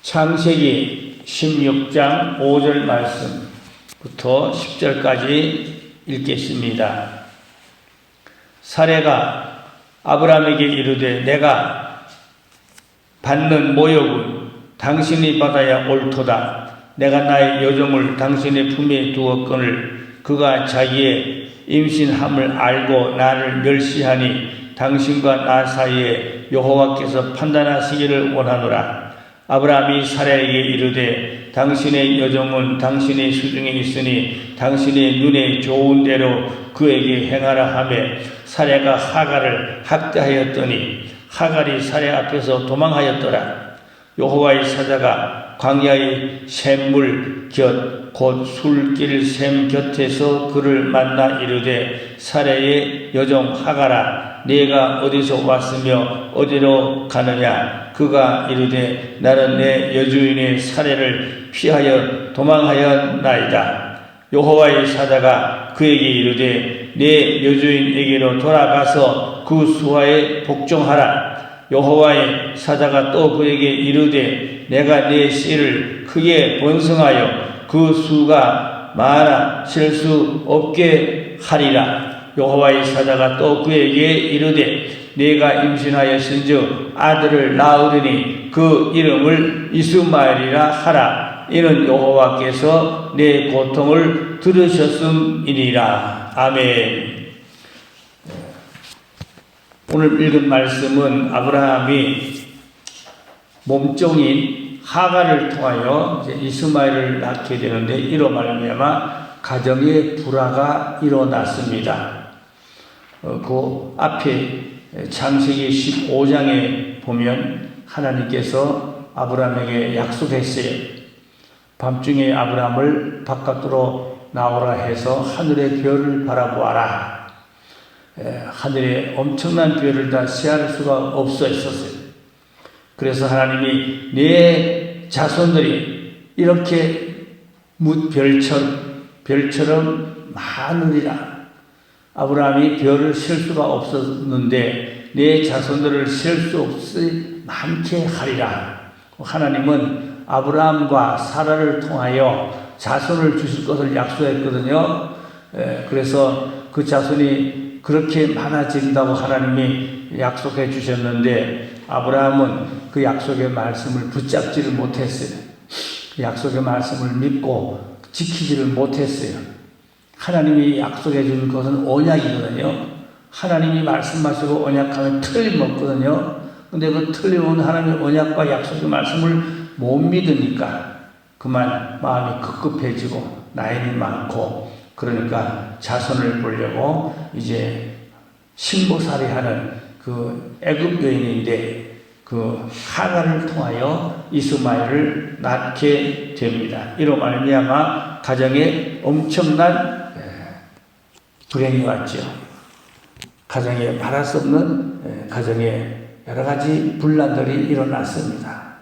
창세기 16장 5절 말씀부터 10절까지 읽겠습니다. 사레가 아브라함에게 이르되 내가 받는 모욕은 당신이 받아야 옳도다. 내가 나의 여종을 당신의 품에 두었거늘 그가 자기의 임신함을 알고 나를 멸시하니 당신과 나 사이에 여호와께서 판단하시기를 원하노라. 아브라함이 사라에게 이르되 당신의 여종은 당신의 수중에 있으니 당신의 눈에 좋은 대로 그에게 행하라 하며 사라가 하갈을 학대하였더니 하갈이 사라 앞에서 도망하였더라. 여호와의 사자가 광야의 샘물 곁 곧 술길 샘 곁에서 그를 만나 이르되 사라의 여종 하갈아 네가 어디서 왔으며 어디로 가느냐. 그가 이르되 나는 내 여주인의 사례를 피하여 도망하였나이다. 여호와의 사자가 그에게 이르되 내 여주인에게로 돌아가서 그 수하에 복종하라. 여호와의 사자가 또 그에게 이르되 내가 내 씨를 크게 번성하여 그 수가 많아 셀 수 없게 하리라. 여호와의 사자가 또 그에게 이르되 네가 임신하였은즉 아들을 낳으리니 그 이름을 이스마엘이라 하라. 이는 여호와께서 내 고통을 들으셨음이니라. 아멘. 오늘 읽은 말씀은 아브라함이 몸종인 하갈을 통하여 이제 이스마엘을 낳게 되는데 이로 말미암아 가정의 불화가 일어났습니다. 그 앞에 창세기 15장에 보면 하나님께서 아브라함에게 약속했어요. 밤중에 아브라함을 바깥으로 나오라 해서 하늘의 별을 바라보아라. 하늘에 엄청난 별을 다 세할 수가 없었어요. 그래서 하나님이 내 자손들이 이렇게 별처럼 많으리라. 아브라함이 별을 셀 수가 없었는데 내 자손들을 셀 수 없이 많게 하리라. 하나님은 아브라함과 사라를 통하여 자손을 주실 것을 약속했거든요. 그래서 그 자손이 그렇게 많아진다고 하나님이 약속해 주셨는데 아브라함은 그 약속의 말씀을 붙잡지를 못했어요. 그 약속의 말씀을 믿고 지키지를 못했어요. 하나님이 약속해 준 것은 언약이거든요. 하나님이 말씀하시고 언약하면 틀림없거든요. 근데 그 틀림없는 하나님의 언약과 약속의 말씀을 못 믿으니까 그만 마음이 급급해지고 나이는 많고 그러니까 자손을 보려고 이제 신부살이하는 그 애굽 여인인데 그 하갈을 통하여 이스마엘을 낳게 됩니다. 이로 말미암아 가정에 엄청난 불행이 왔죠. 가정에 말할 수 없는 가정에 여러 가지 분란들이 일어났습니다.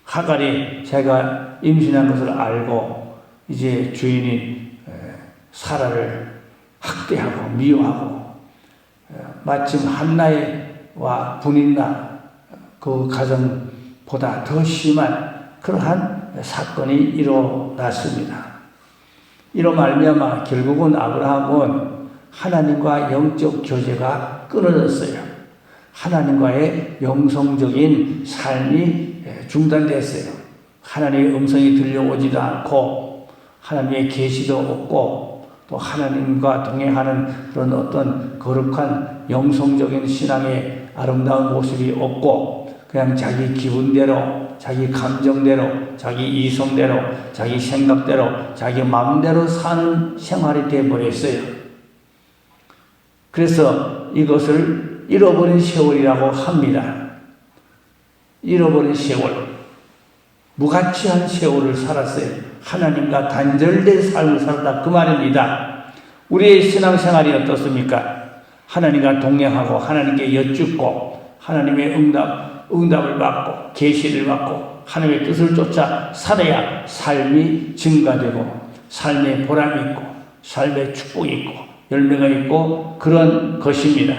하갈이 자기가 임신한 것을 알고 이제 주인인 사라를 학대하고 미워하고 마침 한나와 분인나 그 가정보다 더 심한 그러한 사건이 일어났습니다. 이로 말미암아 결국은 아브라함은 하나님과 영적 교제가 끊어졌어요. 하나님과의 영성적인 삶이 중단됐어요. 하나님의 음성이 들려오지도 않고 하나님의 계시도 없고 또 하나님과 동행하는 그런 어떤 거룩한 영성적인 신앙의 아름다운 모습이 없고 그냥 자기 기분대로 자기 감정대로 자기 이성대로 자기 생각대로 자기 마음대로 사는 생활이 되어버렸어요. 그래서 이것을 잃어버린 세월이라고 합니다. 잃어버린 세월, 무가치한 세월을 살았어요. 하나님과 단절된 삶을 살았다 그 말입니다. 우리의 신앙생활이 어떻습니까? 하나님과 동행하고 하나님께 여쭙고 하나님의 응답을 받고 계시를 받고 하나님의 뜻을 쫓아 살아야 삶이 증가되고 삶의 보람이 있고 삶의 축복이 있고 열매가 있고 그런 것입니다.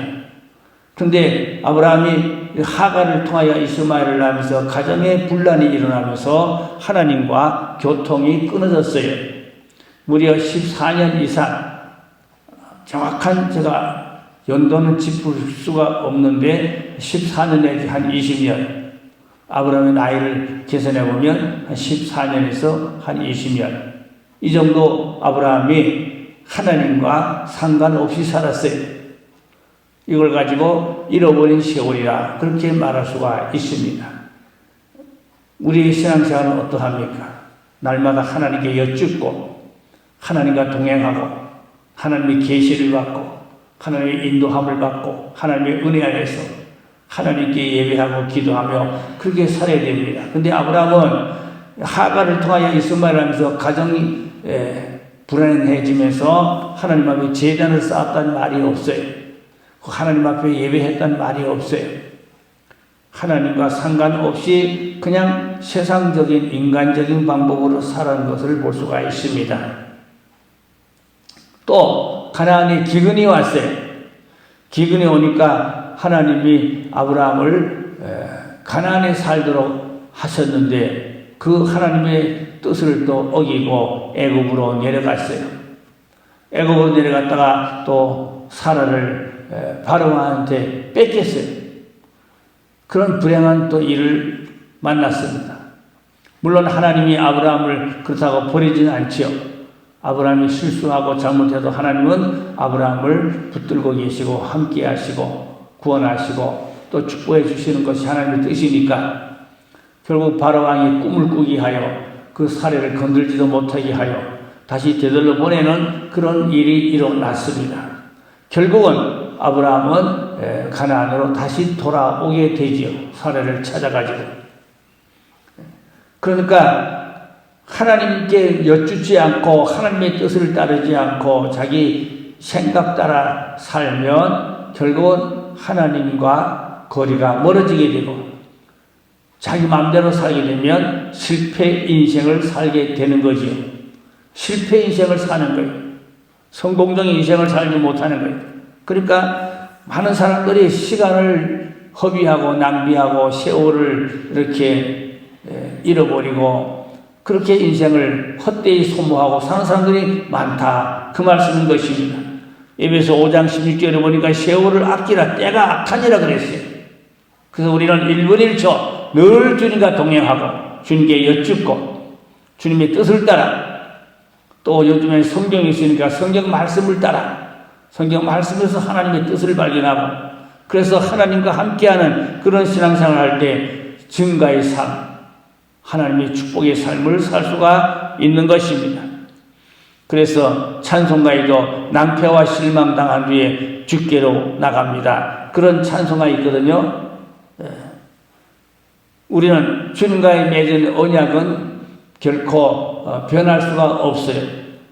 그런데 아브라함이 하갈을 통하여 이스마엘을 낳으면서 가정에 분란이 일어나면서 하나님과 교통이 끊어졌어요. 무려 14년 이상, 정확한 제가 연도는 짚을 수가 없는데 14년 내지 한 20년, 아브라함의 나이를 계산해 보면 한 14년에서 한 20년, 이 정도 아브라함이 하나님과 상관없이 살았어요. 이걸 가지고 잃어버린 세월이라 그렇게 말할 수가 있습니다. 우리의 신앙생활은 어떠합니까? 날마다 하나님께 여쭙고 하나님과 동행하고 하나님의 계시를 받고 하나님의 인도함을 받고 하나님의 은혜 안에서 하나님께 예배하고 기도하며 그렇게 살아야 됩니다. 그런데 아브라함은 하갈을 통하여 이스마엘을 하면서 가정이 불안해지면서 하나님 앞에 제단을 쌓았다는 말이 없어요. 하나님 앞에 예배했다는 말이 없어요. 하나님과 상관없이 그냥 세상적인 인간적인 방법으로 살아가는 것을 볼 수가 있습니다. 또 가나안에 기근이 왔어요. 기근이 오니까 하나님이 아브라함을 가나안에 살도록 하셨는데 그 하나님의 뜻을 또 어기고 애굽으로 내려갔어요. 애굽으로 내려갔다가 또 사라를 바로왕한테 뺏겼어요. 그런 불행한 또 일을 만났습니다. 물론 하나님이 아브라함을 그렇다고 버리지는 않지요. 아브라함이 실수하고 잘못해도 하나님은 아브라함을 붙들고 계시고 함께 하시고 구원하시고 또 축복해 주시는 것이 하나님의 뜻이니까 결국 바로왕이 꿈을 꾸게 하여 그 사례를 건들지도 못하게 하여 다시 되돌려 보내는 그런 일이 일어났습니다. 결국은 아브라함은 가나안으로 다시 돌아오게 되지요. 사례를 찾아가지고. 그러니까 하나님께 여쭙지 않고 하나님의 뜻을 따르지 않고 자기 생각 따라 살면 결국은 하나님과 거리가 멀어지게 되고 자기 마음대로 살게 되면 실패 인생을 살게 되는 거지요. 실패 인생을 사는 거예요. 성공적인 인생을 살지 못하는 거예요. 그러니까 많은 사람들이 시간을 허비하고 낭비하고 세월을 이렇게 잃어버리고 그렇게 인생을 헛되이 소모하고 사는 사람들이 많다. 그 말씀인 것입니다. 에베소 5장 16절에 보니까 세월을 아끼라 때가 악하니라 그랬어요. 그래서 우리는 1분 1초 늘 주님과 동행하고 주님께 여쭙고 주님의 뜻을 따라 또 요즘에 성경이 있으니까 성경 말씀을 따라 성경 말씀에서 하나님의 뜻을 발견하고 그래서 하나님과 함께하는 그런 신앙생활을 할 때 증가의 삶, 하나님의 축복의 삶을 살 수가 있는 것입니다. 그래서 찬송가에도 낭패와 실망당한 뒤에 주께로 나갑니다. 그런 찬송가 있거든요. 우리는 주님과의 맺은 언약은 결코 변할 수가 없어요.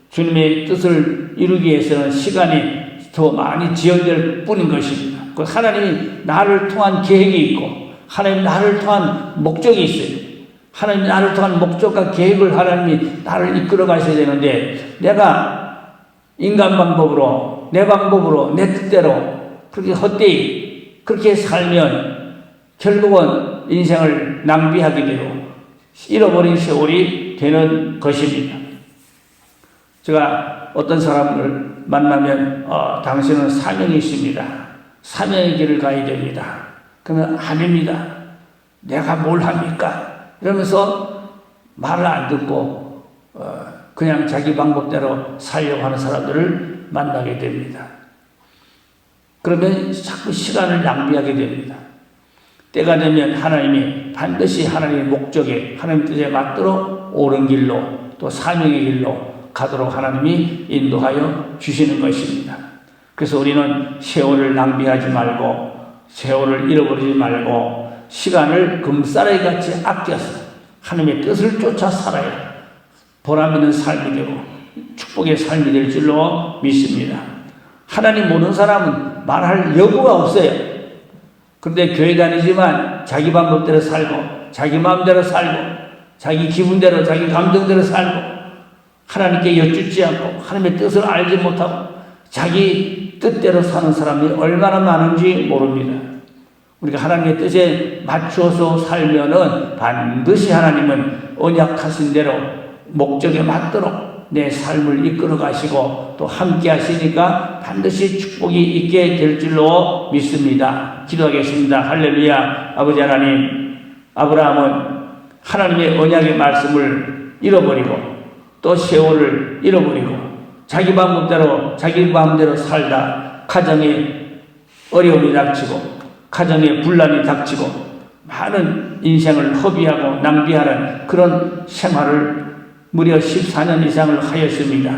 주님의 뜻을 이루기 위해서는 시간이 더 많이 지연될 뿐인 것입니다. 하나님이 나를 통한 계획이 있고 하나님 나를 통한 목적이 있어요. 하나님 나를 통한 목적과 계획을 하나님이 나를 이끌어 가셔야 되는데 내가 인간 방법으로 내 방법으로 내 뜻대로 그렇게 헛되이 그렇게 살면 결국은 인생을 낭비하게 되고 잃어버린 세월이 되는 것입니다. 제가 어떤 사람을 만나면 당신은 사명이 있습니다. 사명의 길을 가야 됩니다. 그러면 아닙니다. 내가 뭘 합니까? 이러면서 말을 안 듣고 그냥 자기 방법대로 살려고 하는 사람들을 만나게 됩니다. 그러면 자꾸 시간을 낭비하게 됩니다. 때가 되면 하나님이 반드시 하나님의 목적에 하나님 뜻에 맞도록 옳은 길로 또 사명의 길로 가도록 하나님이 인도하여 주시는 것입니다. 그래서 우리는 세월을 낭비하지 말고 세월을 잃어버리지 말고 시간을 금싸라기같이 아껴서 하나님의 뜻을 쫓아 살아야 보람 있는 삶이 되고 축복의 삶이 될 줄로 믿습니다. 하나님 모르는 사람은 말할 여부가 없어요. 그런데 교회 다니지만 자기 방법대로 살고 자기 마음대로 살고 자기 기분대로 자기 감정대로 살고 하나님께 여쭙지 않고 하나님의 뜻을 알지 못하고 자기 뜻대로 사는 사람이 얼마나 많은지 모릅니다. 우리가 하나님의 뜻에 맞추어서 살면은 반드시 하나님은 언약하신 대로 목적에 맞도록 내 삶을 이끌어 가시고 또 함께 하시니까 반드시 축복이 있게 될 줄로 믿습니다. 기도하겠습니다. 할렐루야. 아버지 하나님, 아브라함은 하나님의 언약의 말씀을 잃어버리고 또 세월을 잃어버리고 자기 마음대로 살다 가정에 어려움이 닥치고 가정에 분란이 닥치고 많은 인생을 허비하고 낭비하는 그런 생활을 무려 14년 이상을 하였습니다.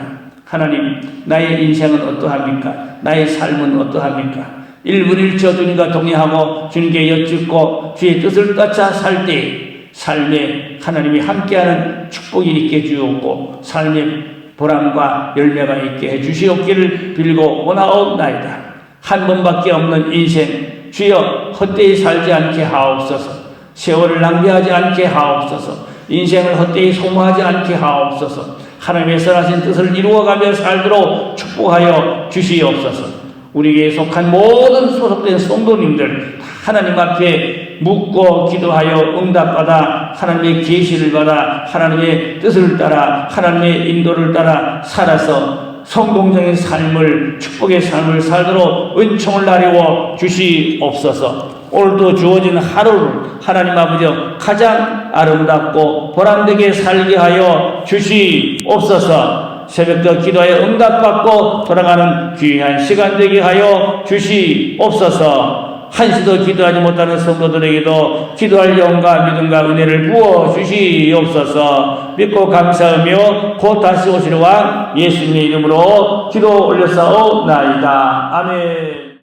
하나님, 나의 인생은 어떠합니까? 나의 삶은 어떠합니까? 1분 1초 주님과 동행하고 주님께 여쭙고 주의 뜻을 따라 살 때 삶에 하나님이 함께하는 축복이 있게 주옵고 삶의 보람과 열매가 있게 해주시옵기를 빌고 원하옵나이다. 한 번밖에 없는 인생 주여 헛되이 살지 않게 하옵소서. 세월을 낭비하지 않게 하옵소서. 인생을 헛되이 소모하지 않게 하옵소서. 하나님의 선하신 뜻을 이루어가며 살도록 축복하여 주시옵소서. 우리에게 속한 모든 소속된 성도님들 하나님 앞에 묻고 기도하여 응답받아 하나님의 계시를 받아 하나님의 뜻을 따라 하나님의 인도를 따라 살아서 성공적인 삶을 축복의 삶을 살도록 은총을 나누어 주시옵소서. 오늘도 주어진 하루를 하나님 아버지 가장 아름답고 보람되게 살게 하여 주시옵소서. 새벽도 기도하여 응답받고 돌아가는 귀한 시간 되게 하여 주시옵소서. 한시도 기도하지 못하는 성도들에게도 기도할 영과 믿음과 은혜를 부어 주시옵소서. 믿고 감사하며 곧 다시 오시는 왕 예수님의 이름으로 기도 올렸사옵나이다. 아멘.